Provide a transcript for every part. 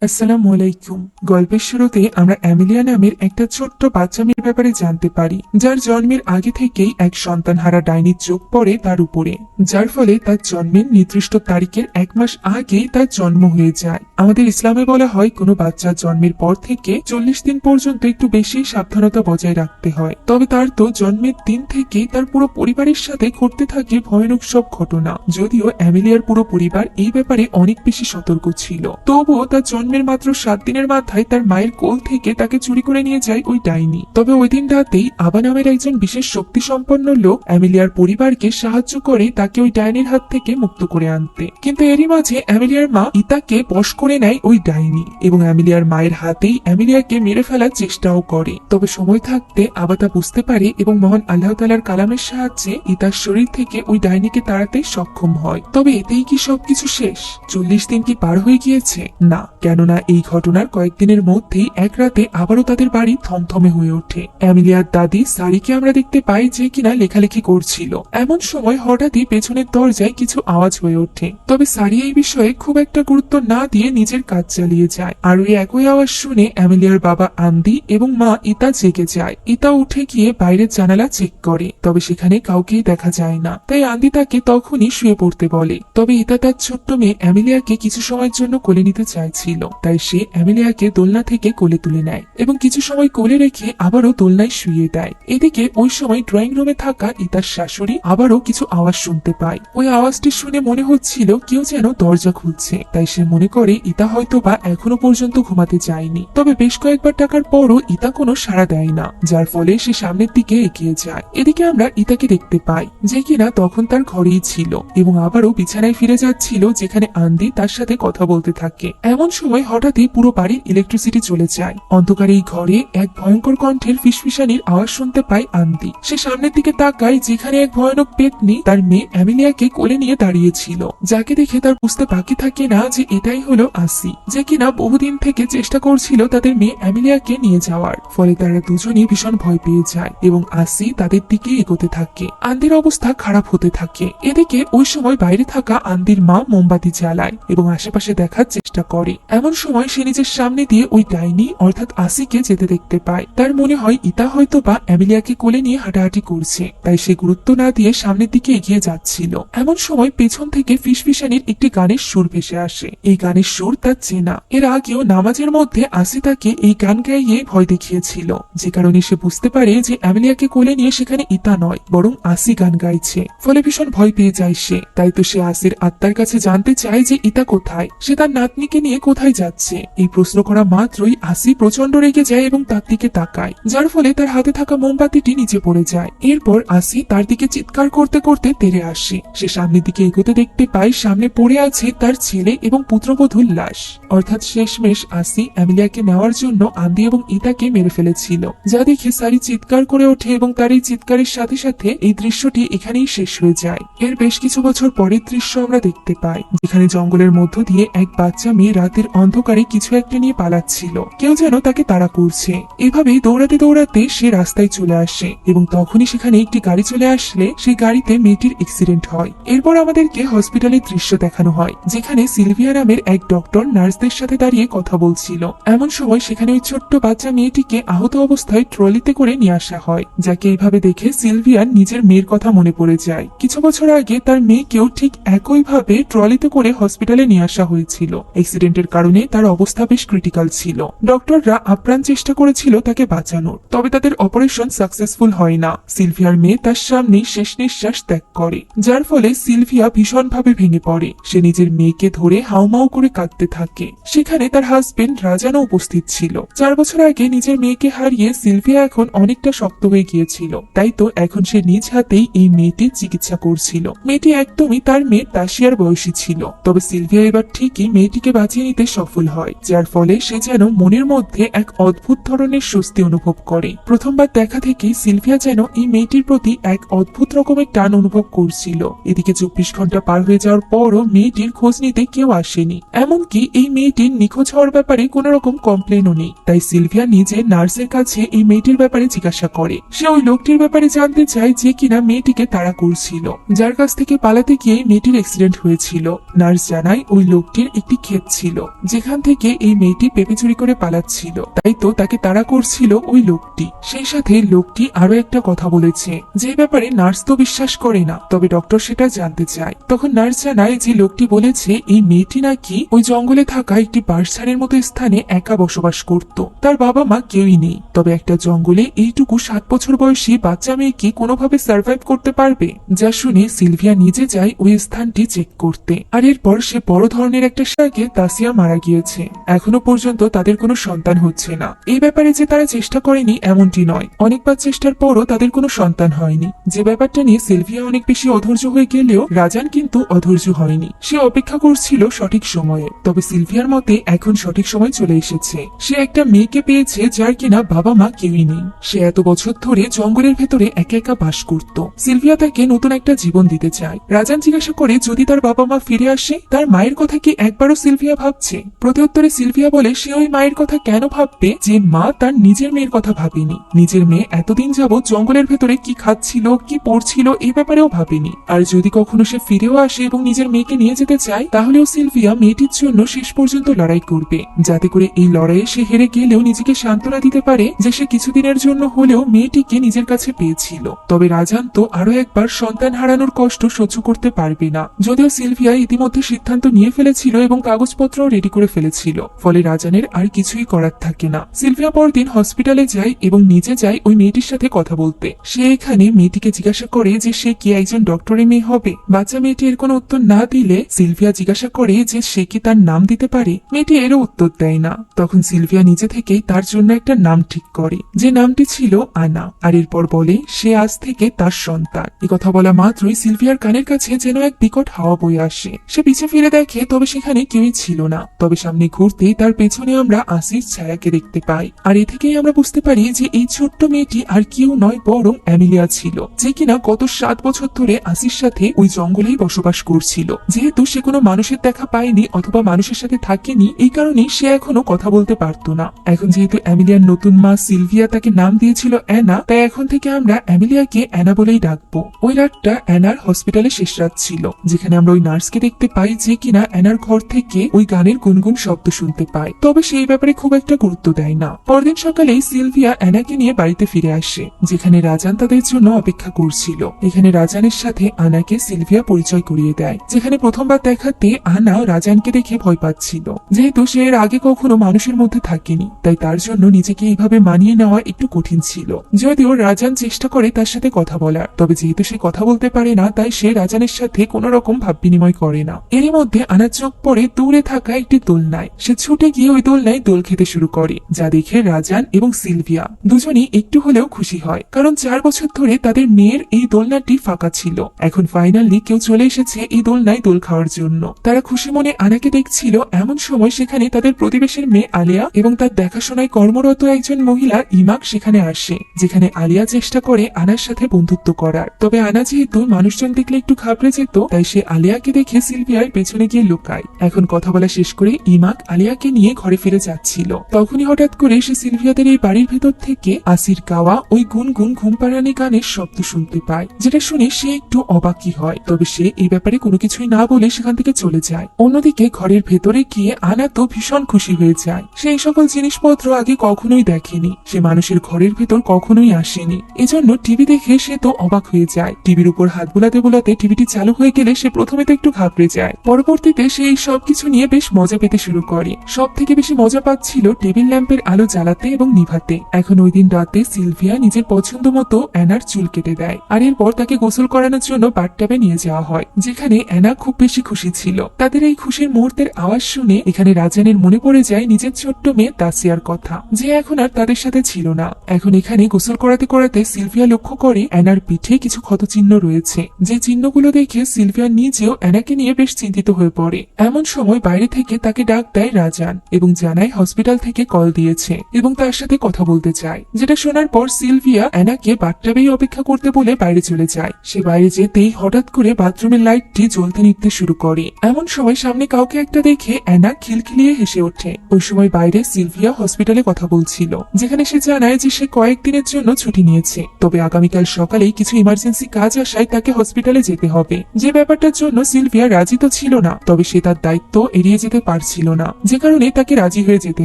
আসসালামু আলাইকুম। গল্পের শুরুতে আমরা অ্যামিলিয়া নামের একটা ছোট্ট বাচ্চা মেয়ের ব্যাপারে জানতে পারি, যার জন্মের আগে থেকেই এক সন্তানহারা ডাইনির চোখ পড়ে তার উপরে, যার ফলে তার জন্মের নির্দিষ্ট তারিখের 1 মাস আগেই তার জন্ম হয়ে যায়। আমাদের ইসলামে বলা হয়, কোনো বাচ্চার জন্মের পর থেকে 40 দিন পর্যন্ত একটু বেশি সাবধানতা বজায় রাখতে হয়। তবে তার তো জন্মের দিন থেকেই তার পুরো পরিবারের সাথে ঘটতে থাকে ভয়ানক সব ঘটনা। যদিও অ্যামিলিয়ার পুরো পরিবার এই ব্যাপারে অনেক বেশি সতর্ক ছিল, তবুও তার জন্মের মাত্র 7 দিনের মাথায় তার মায়ের কোল থেকে তাকে চুরি করে নিয়ে যায় ওই ডাইনি। তবে ওই দিন রাতেই আবা নামের একজন বিশেষ শক্তি সম্পন্ন লোক অ্যামিলিয়ার পরিবারকে সাহায্য করে তাকে ওই ডাইনির হাত থেকে মুক্ত করে আনতে। কিন্তু এরই মাঝে অ্যামিলিয়ার মা ইতাকে বশ করে নেয় ওই ডাইনি এবং অ্যামিলিয়ার মায়ের হাতেই অ্যামিলিয়াকে মেরে ফেলার চেষ্টাও করে। তবে সময় থাকতে আবা তা বুঝতে পারে এবং মহান আল্লাহ তাআলার কালামের সাহায্যে ইতার শরীর থেকে ওই ডাইনিকে তাড়াতে সক্ষম হয়। তবে এতেই কি সবকিছু শেষ? 40 দিন কি পার হয়ে গিয়েছে? না, কেননা এই ঘটনার কয়েকদিনের মধ্যেই এক রাতে আবারও তাদের বাড়ি থমথমে হয়ে ওঠে। অ্যামিলিয়ার দাদি সারিকে আমরা দেখতে পাই যে কিনা লেখালেখি করছিল। এমন সময় হঠাৎই পেছনের দরজায় কিছু আওয়াজ হয়ে ওঠে। তবে সারি এই বিষয়ে খুব একটা গুরুত্ব না দিয়ে নিজের কাজ চালিয়ে যায়। আর ওই একই আওয়াজ শুনে অ্যামিলিয়ার বাবা আন্দি এবং মা ইতা জেগে যায়। ইতা উঠে গিয়ে বাইরের জানালা চেক করে, তবে সেখানে কাউকেই দেখা যায় না। তাই আন্দি তাকে তখনই শুয়ে পড়তে বলে। তবে ইতা তার ছোট্ট মেয়ে অ্যামিলিয়াকে কিছু সময়ের জন্য কোলে নিতে চাইছিল, তাই সে অ্যামিলিয়াকে দোলনা থেকে কোলে তুলে নেয় এবং কিছু সময় কোলে রেখে আবারও দোলনায় শুইয়ে দেয়। এদিকে ওই সময় ড্রয়িং রুমে থাকা ইতার শাশুড়ি আবারও কিছু আওয়াজ শুনতে পায়। ওই আওয়াজটি শুনে মনে হচ্ছিল কেউ যেন দরজা খুলছে, তাই সে মনে করে ইতা হয়তো বা এখনো পর্যন্ত ঘুমাতে যায়নি। তবে বেশ কয়েকবার ডাকার পরও ইতা কোনো সাড়া দেয় না, যার ফলে সে সামনের দিকে এগিয়ে যায়। এদিকে আমরা ইতাকে দেখতে পাই যে কিনা তখন তার ঘরেই ছিল এবং আবারও বিছানায় ফিরে যাচ্ছিল, যেখানে আন্দি তার সাথে কথা বলতে থাকে। এমন সময় হঠাৎই পুরো বাড়ির ইলেকট্রিসিটি চলে যায়। অন্ধকারে এই ঘরে এক ভয়ঙ্কর কণ্ঠের ফিসফিসানির আওয়াজ শুনতে পায় আন্দি। সে সামনের দিকে তাকায়, যেখানে এক ভয়ানক পেতনি তার মেয়ে অ্যামিলিয়াকে কোলে নিয়ে দাঁড়িয়েছিল, যাকে দেখে তার বুঝতে বাকি থাকে না যে এটাই হলো আসি, যে কিনা বহুদিন থেকে চেষ্টা করছিল তাদের মেয়ে অ্যামিলিয়াকে নিয়ে যাওয়ার। ফলে তারা দুজনই ভীষণ ভয় পেয়ে যায় এবং আসি তাদের দিকে এগোতে থাকে। আন্দির অবস্থা খারাপ হতে থাকে। এদিকে ওই সময় বাইরে থাকা আন্দির মা মোমবাতি জ্বালায় এবং আশেপাশে দেখার চেষ্টা করে। এমন সময় সে নিজের সামনে দিয়ে ওই ডাইনি অর্থাৎ আসিকে যেতে দেখতে পায়। তার মনে হয় ইতা হয়তো বা অ্যামিলিয়াকে কোলে নিয়ে হাঁটাহাঁটি করছে, তাই সে গুরুত্ব না দিয়ে সামনের দিকে এগিয়ে যাচ্ছিল। এমন সময় পেছন থেকে ফিসফিসানির একটি গানের সুর ভেসে আসে। এই গানের সুর তার চেনা। এর আগেও নামাজের মধ্যে আসি তাকে এই গান গাইয়ে ভয় দেখিয়েছিল, যে কারণে সে বুঝতে পারে যে অ্যামিলিয়াকে কোলে নিয়ে সেখানে ইতা নয় বরং আসি গান গাইছে। ফলে ভীষণ ভয় পেয়ে যায় সে। তাই তো সে আসির আত্মার কাছে জানতে চায় যে ইতা কোথায়, সে তার নাতনিকে নিয়ে কোথায় যাচ্ছে। এই প্রশ্ন করা মাত্রই আসি প্রচন্ড রেগে যায় এবং তার দিকে তাকায়, যার ফলে তার হাতে থাকা মোমবাতিটি নিচে পড়ে যায়। এরপর আসি তার দিকে চিৎকার করতে করতে তেড়ে আসে। সে সামনের দিকে এগোতে দেখতে পায় সামনে পড়ে আছে তার ছেলে এবং পুত্রবধূর লাশ। অর্থাৎ শেষমেশ আসি অ্যামিলিয়াকে নেওয়ার জন্য আন্দি এবং ইতাকে মেরে ফেলেছিল, যা দেখে সারি চিৎকার করে ওঠে এবং তার এই চিৎকারের সাথে সাথে এই দৃশ্যটি এখানেই শেষ হয়ে যায়। এর বেশ কিছু বছর পরের দৃশ্য আমরা দেখতে পাই, যেখানে জঙ্গলের মধ্য দিয়ে এক বাচ্চা মেয়ে রাতের অন্ধকারে কিছু একটা নিয়ে পালাচ্ছিল। কেউ যেন তাকে তাড়া করছে। এভাবেই দৌড়াতে দৌড়াতে সে রাস্তায় চলে আসে এবং তখনই সেখানে একটি গাড়ি চলে আসলে সেই গাড়িতে মেয়েটির অ্যাক্সিডেন্ট হয়। এরপর আমাদেরকে হসপিটালের দৃশ্য দেখানো হয়, যেখানে সিলভিয়া নামের এক ডক্টর নার্সদের সাথে দাঁড়িয়ে কথা বলছিল। এমন সময় সেখানে ওই ছোট্ট বাচ্চা মেয়েটিকে আহত অবস্থায় ট্রলিতে করে নিয়ে আসা হয়, যাকে এইভাবে দেখে সিলভিয়ার নিজের মেয়ের কথা মনে পড়ে যায়। কিছু বছর আগে তার মেয়েকেও ঠিক একইভাবে ট্রলিতে করে হসপিটালে নিয়ে আসা হয়েছিল। অ্যাক্সিডেন্টের কারণে তার অবস্থা বেশ ক্রিটিক্যাল ছিল। ডক্টররা আপ্রাণ চেষ্টা করেছিল তাকে বাঁচানোর, তবে তাদের অপারেশন সাকসেসফুল হয় না। সিলভিয়ার মেয়ে তার সামনে শেষ নিঃশ্বাস ত্যাগ করে, যার ফলে সিলভিয়া ভীষণভাবে ভেঙে পড়ে। সে নিজের মেয়েকে ধরে হাউমাউ করে কাঁদতে থাকে। সেখানে তার হাজবেন্ড রাজানও উপস্থিত ছিল। 4 বছর আগে নিজের মেয়েকে হারিয়ে সিলভিয়া এখন অনেকটা শক্ত হয়ে গিয়েছিল, তাই তো এখন সে নিজ হাতেই এই মেয়েটির চিকিৎসা করছিল। মেয়েটি একদমই তার মেয়ে তাসিয়ার বয়সী ছিল। তবে সিলভিয়া এবার ঠিকই মেয়েটিকে বাঁচিয়ে নিতে সফল হয়, যার ফলে সে যেন মনের মধ্যে এক অদ্ভুত ধরনের স্বস্তি অনুভব করে। প্রথমবার দেখা থেকেই সিলভিয়া যেন এই মেয়েটির প্রতি এক অদ্ভুত রকমের টান অনুভব করছিল। এদিকে 24 ঘন্টা পার হয়ে যাওয়ার পরও মেয়েটির খোঁজ নিতে কেউ আসেনি। এমন এমনকি এই মেয়েটির নিখোঁজ হওয়ার ব্যাপারে কোনো রকম কমপ্লেনও নেই। তাই সিলভিয়া নিজে নার্সের কাছে এই মেয়েটির ব্যাপারে জিজ্ঞাসা করে। সে ওই লোকটির ব্যাপারে জানতে চায় যে কিনা মেয়েটিকে তাড়া করছিল, যার কাছ থেকে পালাতে গিয়ে মেয়েটির অ্যাক্সিডেন্ট হয়েছিল। নার্স জানায় ওই লোকটির একটি ক্ষেত ছিল যেখান থেকে এই মেয়েটি পেঁপে চুরি করে পালাচ্ছিল, তাই তো তাকে তাড়া করছিল ওই লোকটি। সেই সাথে লোকটি আরো একটা কথা বলেছে যে ব্যাপারে নার্স তো বিশ্বাস করে না, তবে ডক্টর সেটা জানতে চায়। তখন নার্স জানায় যে লোকটি বলেছে এই মেয়েটি নাকি ওই জঙ্গলে থাকা একটি বাঁশঝাড়ের মতো স্থানে একা বসবাস করত, তার বাবা মা কেউই নেই। তবে একটা জঙ্গলে এইটুকু 7 বছর বয়সী বাচ্চা মেয়ে কি কোনোভাবে সার্ভাইভ করতে পারবে? যা শুনে সিলভিয়া নিজে যায় ওই স্থানটি চেক করতে। আর এরপর সে বড় ধরনের একটা শাকে তাসিয়া মারা গিয়েছে। এখনো পর্যন্ত তাদের কোনো সন্তান হচ্ছে না। এই ব্যাপারে যে তারা চেষ্টা করেনি এমনটি নয়, অনেকবার চেষ্টার পরও তাদের কোনো সন্তান হয়নি। যে ব্যাপারটা নিয়ে সিলভিয়া অনেক বেশি অধৈর্য হয়ে গেলেও রাজান কিন্তু অধৈর্য হয়নি। সে অপেক্ষা করছিল সঠিক সময়ে। তবে সিলভিয়ার মতে এখন সঠিক সময় চলে এসেছে। সে একটা মেয়েকে পেয়েছে যার কিনা বাবা মা কেউই নেই। সে এত বছর ধরে জঙ্গলের ভেতরে একা একা বাস করত। সিলভিয়া তাকে নতুন একটা জীবন দিতে চায়। রাজান জিজ্ঞাসা করে যদি তার বাবা মা ফিরে আসে তার মায়ের কথা কি একবারও সিলভিয়া ভাবছে? প্রত্যুত্তরে সিলভিয়া বলে সে ওই মায়ের কথা কেন ভাববে যে মা তার নিজের মেয়ের কথা ভাবেনি। নিজের মেয়ে এতদিন যাবৎ জঙ্গলের ভেতরে কি খাচ্ছিল কি পড়ছিল এই ব্যাপারেও ভাবেনি। আর যদি কখনো সে ফিরেও আসে এবং নিজের মেয়েকে নিয়ে যেতে চায় তাহলেও সিলভিয়া মেয়েটির জন্য শেষ পর্যন্ত লড়াই করবে, যাতে করে এই লড়াইয়ে সে হেরে গেলেও নিজেকে সান্ত্বনা দিতে পারে যে সে কিছুদিনের জন্য হলেও মেয়েটিকে নিজের কাছে পেয়েছিল। তবে রাজান তো আরো একবার সন্তান হারানোর কষ্ট সহ্য করতে পারবে না। যদিও সিলভিয়া ইতিমধ্যে সিদ্ধান্ত নিয়ে ফেলেছিল এবং কাগজপত্র রেডি করে ফেলেছিল, ফলে রাজানের আর কিছুই করার থাকে না। সিলভিয়া পরদিন হসপিটালে যায় এবং নিজে যায় ওই মেয়েটির সাথে কথা বলতে। সে এখানে মেয়েটিকে জিজ্ঞাসা করে যে সে কি একজন ডক্টরের মেয়ে হবে। বাচ্চা মেয়েটি এর কোনো উত্তর না দিলে সিলভিয়া জিজ্ঞাসা করে যে সে কি তার নাম দিতে পারে। মেয়েটি এরও উত্তর দেয় না। তখন সিলভিয়া নিজে থেকেই তার জন্য একটা নাম ঠিক করে, যে নামটি ছিল আনা। আর এরপর বলে সে আজ থেকে তার সন্তান। এই কথা বলা মাত্রই সিলভিয়ার কানের কাছে যেন এক বিকট হাওয়া বয়ে আসে। সে পিছে ফিরে দেখে, তবে সেখানে কেউই ছিল না। তবে সামনে ঘুরতেই তার পেছনে আমরা আসির ছায়াকে দেখতে পাই। আর এ থেকেই আমরা বুঝতে পারি যে এই ছোট্ট মেয়েটি আর কেউ নয় বরং অ্যামিলিয়া ছিল, যে কিনা গত 7 বছর ধরে আসির সাথে ওই জঙ্গলেই বসবাস করছিল। যেহেতু সে কোনো মানুষের দেখা পায়নি অথবা মানুষের সাথে থাকেনি, এই কারণেই সে এখনো কথা বলতে পারতো না। এখন যেহেতু অ্যামিলিয়ার নতুন মা সিলভিয়া তাকে নাম দিয়েছিল অ্যানা, তাই এখন থেকে আমরা অ্যামিলিয়াকে অ্যানা বলেই ডাকবো। ওই রাতটা অ্যানার হসপিটালে শেষ রাত ছিল, যেখানে আমরা ওই নার্সকে দেখতে পাই যে কিনা অ্যানার ঘর থেকে ওই গানের গুনগুন শব্দ শুনতে পায়। তবে সেই ব্যাপারে খুব একটা গুরুত্ব দেয় না। পরদিন সকালেই সিলভিয়া অ্যানাকে নিয়ে বাড়িতে ফিরে আসে, যেখানে রাজান তাদের জন্য অপেক্ষা করছিল। এখানে রাজানের সাথে আনাকে সিলভিয়া পরিচয় করিয়ে দেয়, যেখানে প্রথমবার দেখাতে আনা রাজানকে দেখে ভয় পাচ্ছিল। যেহেতু সে এর আগে কখনো মানুষের মধ্যে থাকেনি, তাই তার জন্য নিজেকে এইভাবে মানিয়ে নেওয়া একটু কঠিন ছিল। যদিও রাজান চেষ্টা করে তার সাথে কথা বলার, তবে যেহেতু সে কথা বলতে পারে না তাই সে রাজানের সাথে কোনো রকম ভাব বিনিময় করে না। এরই মধ্যে আনার চোখ পড়ে দূরে থাকা একটি দোলনায়। সে ছুটে গিয়ে ওই দোলনায় দোল খেতে শুরু করে, যা দেখে রাজান এবং সিলভিয়া দুজনই একটু হলেও খুশি হয়, কারণ 4 বছর ধরে তাদের মেয়ের এই দোলনাটি ফাঁকা ছিল। এখন ফাইনালি কেউ চলে এসেছে এই দোলনায় দোল খাওয়ার জন্য। তারা খুশি মনে আনাকে দেখছিল। এমন সময় সেখানে তাদের প্রতিবেশীর মেয়ে আলিয়া এবং তার দেখাশোনায় কর্মরত একজন মহিলা ইমাক সেখানে আসে, যেখানে আলিয়া চেষ্টা করে আনার সাথে বন্ধুত্ব করার। তবে আনা যেহেতু মানুষজন দেখলে একটু ঘাবড়ে যেত, তাই সে আলিয়াকে দেখে সিলভিয়ার পেছনে গিয়ে লুকায়। এখন কথা বলা শেষ করে ইমাক আলিয়াকে নিয়ে ঘরে ফিরে যাচ্ছিল। তখনই হঠাৎ করে সে সিলভিয়াদের এই বাড়ির ভেতর থেকে আসির গাওয়া ওই গুনগুন ঘুমপাড়ানি গানের শব্দ শুনতে পায়, যেটা শুনে সে একটু অবাকই হয়। তবে সে এই ব্যাপারে কোনো কিছুই না বলে সেখান থেকে চলে যায়। অন্যদিকে ঘরের ভেতরে গিয়ে আনা তো ভীষণ খুশি হয়ে যায়। সে এই সকল জিনিসপত্র আগে কখনোই দেখেনি। সে মানুষের ঘরের ভেতর কখনোই আসেনি। এজন্য টিভি দেখে সে তো অবাক হয়ে যায়। টিভির উপর হাত বোলাতে বোলাতে টিভিটি চালু হয়ে গেলে সে প্রথমে তো একটু ঘাবড়ে যায়। পরবর্তীতে সে এই সবকিছু নিয়ে বেশ মজা পেতে শুরু করে। সব থেকে বেশি মজা পাচ্ছিল টেবিল ল্যাম্পের আলো জ্বালাতে এবং নিভাতে। এখন ওই দিন রাতে সিলভিয়া নিজের পছন্দ মতো অ্যানার চুল কেটে দেয়। আর এরপর তাকে গোসল করানোর জন্য বাথটাবে নিয়ে যাওয়া হয়, যেখানে অ্যানা খুব বেশি খুশি ছিল। তাদের এই খুশির মুহূর্তের আওয়াজ শুনে এখানে রাজানের মনে পড়ে যায় নিজের ছোট্ট মেয়ে তাসিয়ার কথা, যে এখন আর তাদের সাথে ছিল না। এখন এখানে গোসল করাতে করাতে সিলভিয়া লক্ষ্য করে অ্যানার পিঠে কিছু ক্ষতচিহ্ন রয়েছে, যে চিহ্নগুলো দেখে সিলভিয়া নিজেও অ্যানাকে নিয়ে বেশ চিন্তিত হয়ে পড়ে। এমন সময় বাইরে থেকে তাকে ডাক দেয় রাজান এবং জানায় হসপিটাল থেকে কল দিয়েছে এবং তার সাথে কথা বলতে চায়। যেটা শোনার পর সিলভিয়া অ্যানাকে বাথটাবেই অপেক্ষা করতে বলে বাইরে চলে যায়। সে বাইরে যেতেই হঠাৎ করে বাথরুমের লাইটটি জ্বলতে নিতে শুরু করে। এমন সময় সামনে কাউকে একটা দেখে অ্যানা খিলখিলিয়ে হেসে ওঠে। ওই সময় বাইরে সিলভিয়া হসপিটালে কথা বলছিল, যেখানে সে জানায় যে সে কয়েকদিনের জন্য ছুটি নিয়েছে, তবে আগামীকাল সকালেই কিছু ইমার্জেন্সি কাজ আসায় তাকে হসপিটালে যেতে হবে। যে ব্যাপারটার জন্য সিলভিয়া রাজি তো ছিল না, তবে সে তার দায়িত্ব এড়িয়ে যেতে পারছিল না, যে কারণে তাকে রাজি হয়ে যেতে